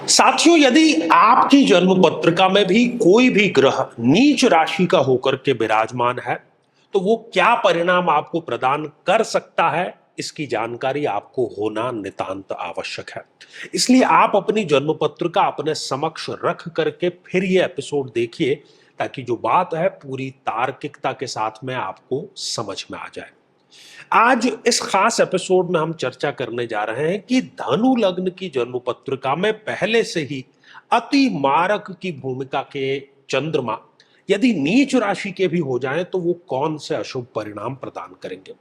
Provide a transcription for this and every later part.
साथियों, यदि आपकी जन्म पत्रिका में भी कोई भी ग्रह नीच राशि का होकर के विराजमान है, तो वो क्या परिणाम आपको प्रदान कर सकता है, इसकी जानकारी आपको होना नितांत आवश्यक है। इसलिए आप अपनी जन्म पत्रिका अपने समक्ष रख करके फिर ये एपिसोड देखिए, ताकि जो बात है पूरी तार्किकता के साथ में आपको समझ में आ जाए। आज इस खास एपिसोड में हम चर्चा करने जा रहे हैं कि धनु लग्न की जन्म पत्रिका में पहले से ही अति मारक की भूमिका के चंद्रमा यदि नीच राशि के भी हो जाएं तो वो कौन से अशुभ परिणाम प्रदान करेंगे।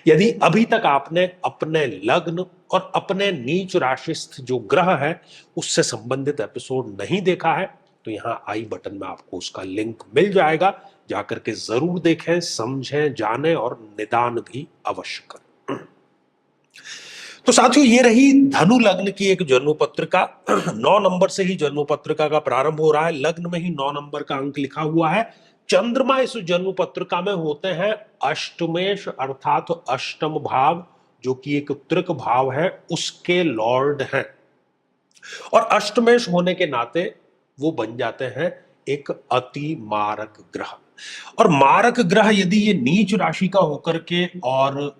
यदि अभी तक आपने अपने लग्न और अपने नीच राशिस्थ जो ग्रह है उससे संबंधित एपिसोड नहीं देखा है, तो यहाँ आई बटन में आपको उसका लिंक मिल जाएगा, जाकर के जरूर देखें, समझें, जानें और निदान भी अवश्य करें। तो साथियों, ये रही धनु लग्न की एक जन्म पत्रिका। 9 नंबर से ही जन्म पत्रिका का प्रारंभ हो रहा है। लग्न में ही 9 नंबर का अंक लिखा हुआ है। चंद्रमा इस जन्म पत्रिका में होते हैं अष्टमेश अर्थात अष्टम भाव, जो कि एक त्रिक भाव है, उसके लॉर्ड हैं। और अष्टमेश होने के नाते वो बन जाते हैं एक अति मारक ग्रह। और मारक ग्रह यदि ये नीच राशि का होकर के और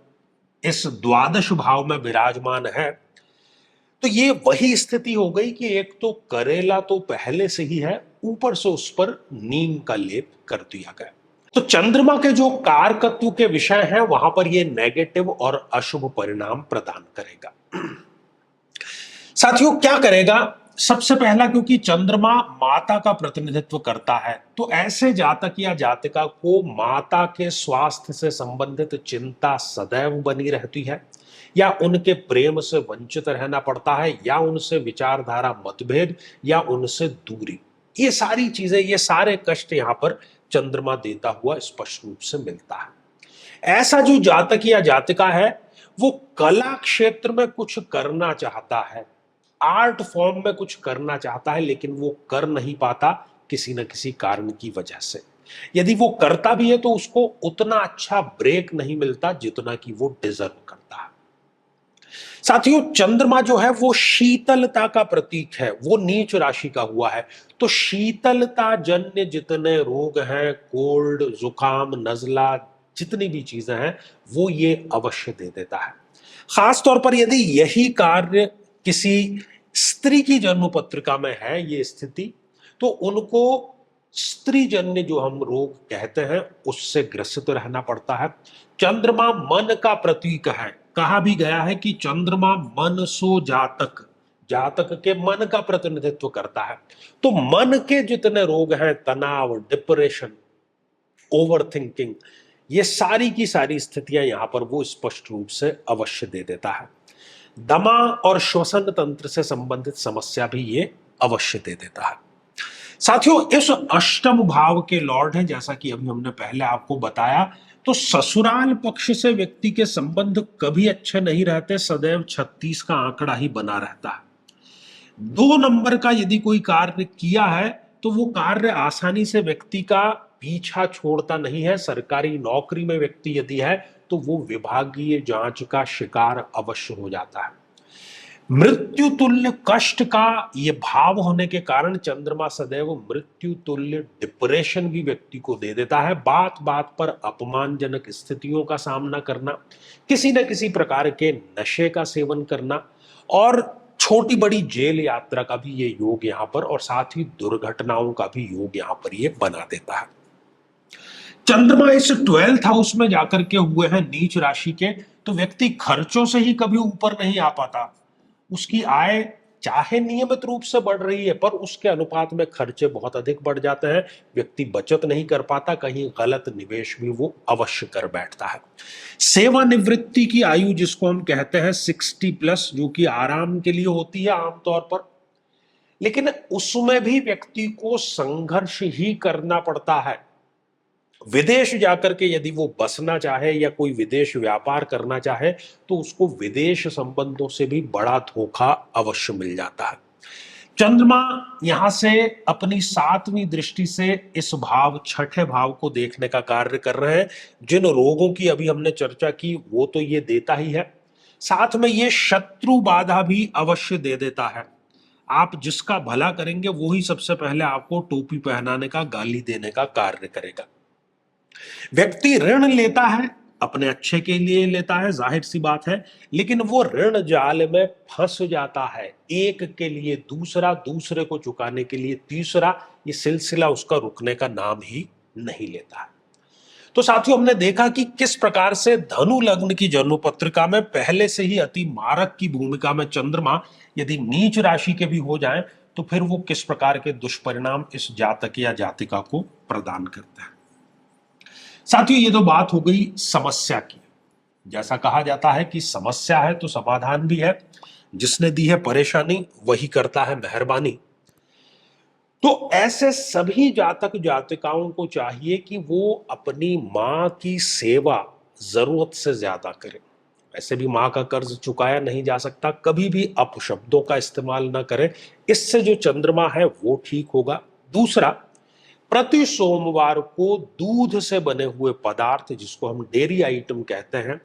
इस द्वादश भाव में विराजमान है, तो ये वही स्थिति हो गई कि एक तो करेला तो पहले से ही है, ऊपर से उस पर नीम का लेप कर दिया गया। तो चंद्रमा के जो कारकत्व के विषय हैं वहां पर ये नेगेटिव और अशुभ परिणाम प्रदान करेगा। साथियों, क्या करेगा? सबसे पहला, क्योंकि चंद्रमा माता का प्रतिनिधित्व करता है, तो ऐसे जातक या जातिका को माता के स्वास्थ्य से संबंधित चिंता सदैव बनी रहती है, या उनके प्रेम से वंचित रहना पड़ता है, या उनसे विचारधारा मतभेद, या उनसे दूरी। ये सारी चीजें, ये सारे कष्ट यहां पर चंद्रमा देता हुआ स्पष्ट रूप से मिलता है। ऐसा जो जातक या जातिका है वो कला क्षेत्र में कुछ करना चाहता है, आर्ट फॉर्म में कुछ करना चाहता है, लेकिन वो कर नहीं पाता किसी न किसी कारण की वजह से। यदि वो करता भी है तो उसको उतना अच्छा ब्रेक नहीं मिलता जितना कि वो डिजर्व करता है। साथियों, चंद्रमा जो है वो शीतलता का प्रतीक है, वो नीच राशि का हुआ है, तो शीतलता जन्य जितने रोग हैं, कोल्ड, जुकाम, नजला, जितनी भी चीजें हैं, वो ये अवश्य दे देता है। खास तौर पर यदि यही कार्य किसी स्त्री की जन्म पत्रिका में है ये स्थिति, तो उनको स्त्री जन्य जो हम रोग कहते हैं उससे ग्रसित रहना पड़ता है। चंद्रमा मन का प्रतीक है। कहा भी गया है कि चंद्रमा मन सो जातक, जातक के मन का प्रतिनिधित्व करता है। तो मन के जितने रोग हैं, तनाव, डिप्रेशन, ओवर थिंकिंग, ये सारी की सारी स्थितियां यहां पर वो स्पष्ट रूप से अवश्य दे देता है। दमा और श्वसन तंत्र से संबंधित समस्या भी ये अवश्य दे देता है। साथियों, इस अष्टम भाव के लॉर्ड हैं, जैसा कि अभी हमने पहले आपको बताया, तो ससुराल पक्ष से व्यक्ति के संबंध कभी अच्छे नहीं रहते, सदैव 36 का आंकड़ा ही बना रहता है। 2 नंबर का यदि कोई कार्य किया है तो वो कार्य आसानी से व्यक्ति का पीछा छोड़ता नहीं है। सरकारी नौकरी में व्यक्ति यदि है तो वो विभागीय जांच का शिकार अवश्य हो जाता है। मृत्यु तुल्य कष्ट का ये भाव होने के कारण चंद्रमा सदैव मृत्यु तुल्य डिप्रेशन भी व्यक्ति को दे देता है। बात बात पर अपमानजनक स्थितियों का सामना करना, किसी न किसी प्रकार के नशे का सेवन करना, और छोटी बड़ी जेल यात्रा का भी ये योग यहां पर, और साथ ही दुर्घटनाओं का भी योग यहां पर ये बना देता है। चंद्रमा इस 12th हाउस में जाकर के हुए हैं नीच राशि के, तो व्यक्ति खर्चों से ही कभी ऊपर नहीं आ पाता। उसकी आय चाहे नियमित रूप से बढ़ रही है, पर उसके अनुपात में खर्चे बहुत अधिक बढ़ जाते हैं। व्यक्ति बचत नहीं कर पाता, कहीं गलत निवेश भी वो अवश्य कर बैठता है। सेवानिवृत्ति की आयु जिसको हम कहते हैं 60+, जो कि आराम के लिए होती है आमतौर पर, लेकिन उसमें भी व्यक्ति को संघर्ष ही करना पड़ता है। विदेश जाकर के यदि वो बसना चाहे या कोई विदेश व्यापार करना चाहे तो उसको विदेश संबंधों से भी बड़ा धोखा अवश्य मिल जाता है। चंद्रमा यहां से अपनी 7वीं दृष्टि से इस भाव, छठे भाव को देखने का कार्य कर रहे हैं। जिन रोगों की अभी हमने चर्चा की वो तो ये देता ही है, साथ में ये शत्रु बाधा भी अवश्य दे देता है। आप जिसका भला करेंगे वो ही सबसे पहले आपको टोपी पहनाने का, गाली देने का कार्य करेगा। व्यक्ति ऋण लेता है, अपने अच्छे के लिए लेता है, जाहिर सी बात है, लेकिन वो ऋण जाल में फंस जाता है। एक के लिए दूसरा, दूसरे को चुकाने के लिए तीसरा, ये सिलसिला उसका रुकने का नाम ही नहीं लेता है। तो साथियों, हमने देखा कि किस प्रकार से धनु लग्न की जन्म पत्रिका में पहले से ही अति मारक की भूमिका में चंद्रमा यदि नीच राशि के भी हो जाएं तो फिर वो किस प्रकार के दुष्परिणाम इस जातक या जातिका को प्रदान करता है। साथियों, ये तो बात हो गई समस्या की। जैसा कहा जाता है कि समस्या है तो समाधान भी है, जिसने दी है परेशानी वही करता है मेहरबानी। तो ऐसे सभी जातक जातिकाओं को चाहिए कि वो अपनी मां की सेवा जरूरत से ज्यादा करें। वैसे भी मां का कर्ज चुकाया नहीं जा सकता, कभी भी अपशब्दों का इस्तेमाल ना करें, इससे जो चंद्रमा है वो ठीक होगा। दूसरा, प्रति सोमवार को दूध से बने हुए पदार्थ, जिसको हम डेयरी आइटम कहते हैं,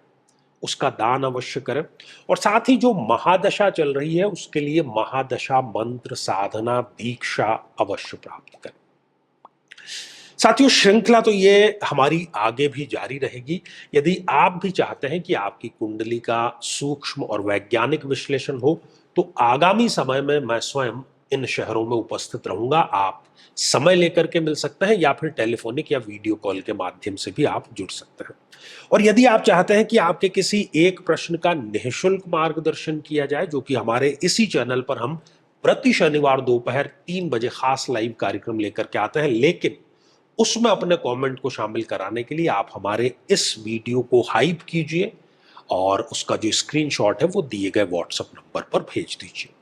उसका दान अवश्य करें। और साथ ही जो महादशा चल रही है उसके लिए महादशा मंत्र साधना दीक्षा अवश्य प्राप्त करें। साथियों, श्रृंखला तो ये हमारी आगे भी जारी रहेगी। यदि आप भी चाहते हैं कि आपकी कुंडली का सूक्ष्म और वैज्ञानिक विश्लेषण हो तो आगामी समय में मैं स्वयं इन शहरों में उपस्थित रहूंगा। आप समय लेकर के मिल सकते हैं या फिर टेलीफोनिक या वीडियो कॉल के माध्यम से भी आप जुड़ सकते हैं। और यदि आप चाहते हैं कि आपके किसी एक प्रश्न का निःशुल्क मार्गदर्शन किया जाए, जो कि हमारे इसी चैनल पर हम प्रति शनिवार दोपहर 3 बजे खास लाइव कार्यक्रम लेकर के आते हैं, लेकिन उसमें अपने कमेंट को शामिल कराने के लिए आप हमारे इस वीडियो को हाइप कीजिए और उसका जो स्क्रीनशॉट है वो दिए गए व्हाट्सएप नंबर पर भेज दीजिए।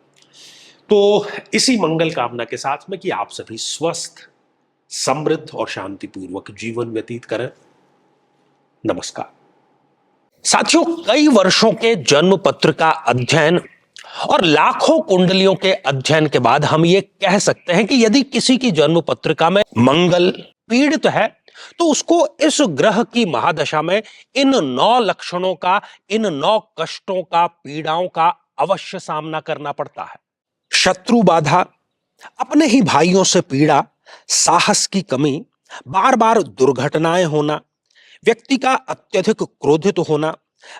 तो इसी मंगल कामना के साथ में कि आप सभी स्वस्थ, समृद्ध और शांतिपूर्वक जीवन व्यतीत करें। नमस्कार। साथियों, कई वर्षों के जन्म पत्र का अध्ययन और लाखों कुंडलियों के अध्ययन के बाद हम ये कह सकते हैं कि यदि किसी की जन्म पत्रिका में मंगल पीड़ित है तो उसको इस ग्रह की महादशा में इन 9 लक्षणों का, इन 9 कष्टों का, पीड़ाओं का अवश्य सामना करना पड़ता है। शत्रु बाधा, अपने ही भाइयों से पीड़ा, साहस की कमी, बार बार दुर्घटनाएं होना, व्यक्ति का अत्यधिक क्रोधित होना,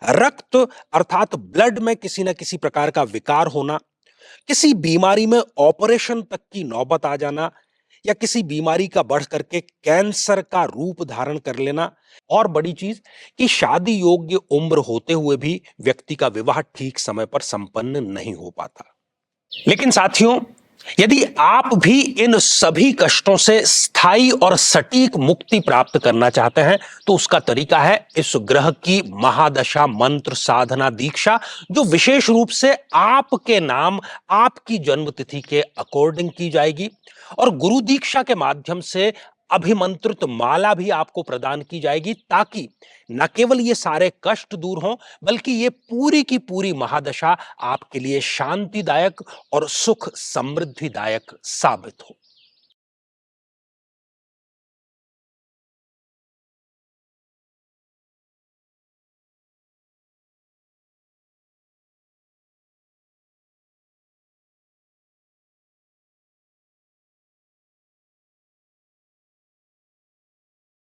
रक्त अर्थात ब्लड में किसी न किसी प्रकार का विकार होना, किसी बीमारी में ऑपरेशन तक की नौबत आ जाना, या किसी बीमारी का बढ़ करके कैंसर का रूप धारण कर लेना, और बड़ी चीज कि शादी योग्य उम्र होते हुए भी व्यक्ति का विवाह ठीक समय पर संपन्न नहीं हो पाता। लेकिन साथियों, यदि आप भी इन सभी कष्टों से स्थायी और सटीक मुक्ति प्राप्त करना चाहते हैं तो उसका तरीका है इस ग्रह की महादशा मंत्र साधना दीक्षा, जो विशेष रूप से आपके नाम, आपकी जन्मतिथि के अकॉर्डिंग की जाएगी। और गुरु दीक्षा के माध्यम से अभिमंत्रित माला भी आपको प्रदान की जाएगी, ताकि न केवल ये सारे कष्ट दूर हों बल्कि ये पूरी की पूरी महादशा आपके लिए शांतिदायक और सुख समृद्धिदायक साबित हो।